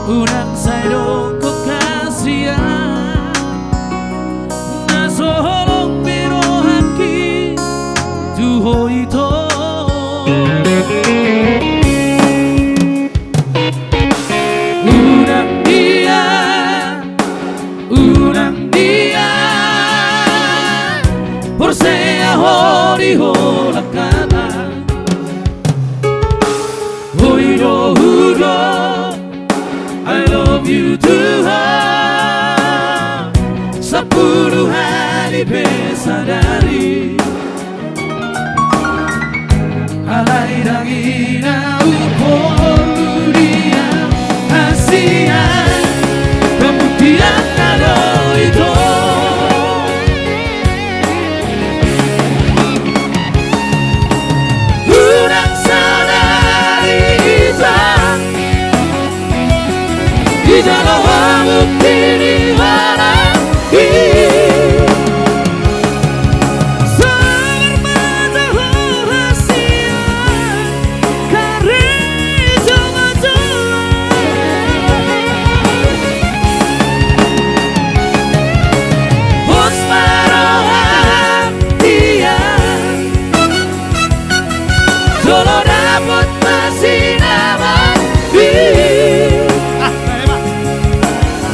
Unang sayrong kekasihan na solong pero haki duho ito. Unang dia por sea horiho lakana hoiro huro I love you Tuhan, 10 hari besadari alai dagina upor dunia Asia pembuktian kalau itu unang sadari hitam di dalam bukti di mana solo dapat masih nama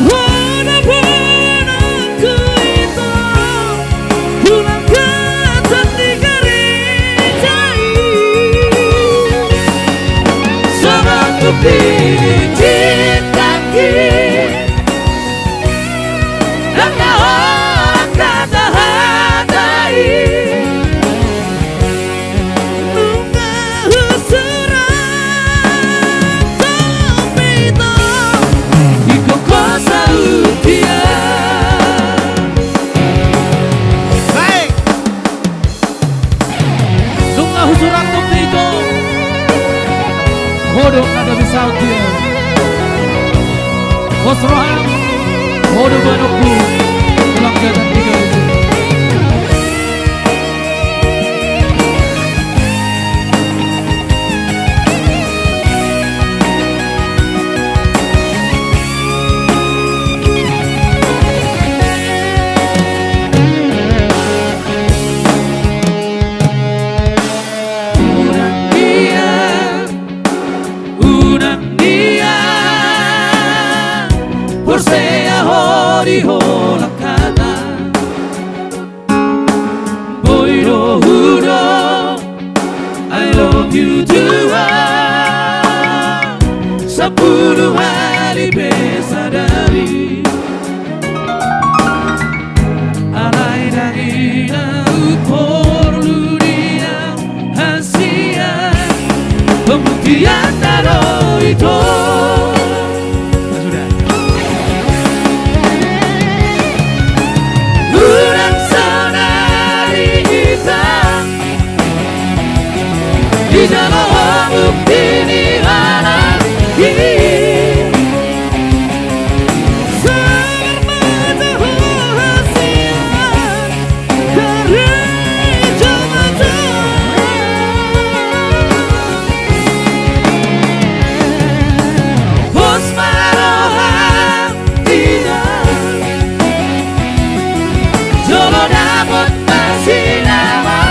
walaupun aku itu pulang ke hati gereja sama bukti cintaku dan kau akan terhadai Hodok ada di Saudi Wasroham Hodok banokku pulang ke hati gereja por sea horiho lakana boiro huro I love you Tuhan 10 hari besadari alai dagina upor dunia Asia pembuktian daro itu. Di dalam bukti di mana semata hasil gereja mata bos maroham tidak solo dapat masih nama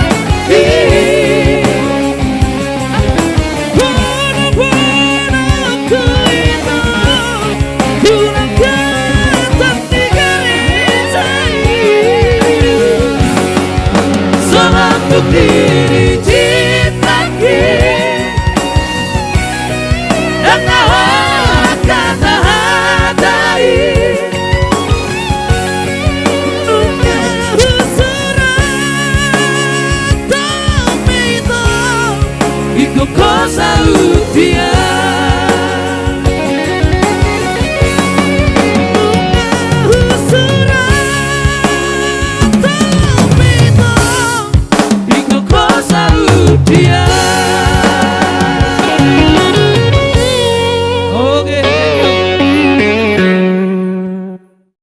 bukti cintaku dan kau akan terhadai surat tapi itu ikut kau sautia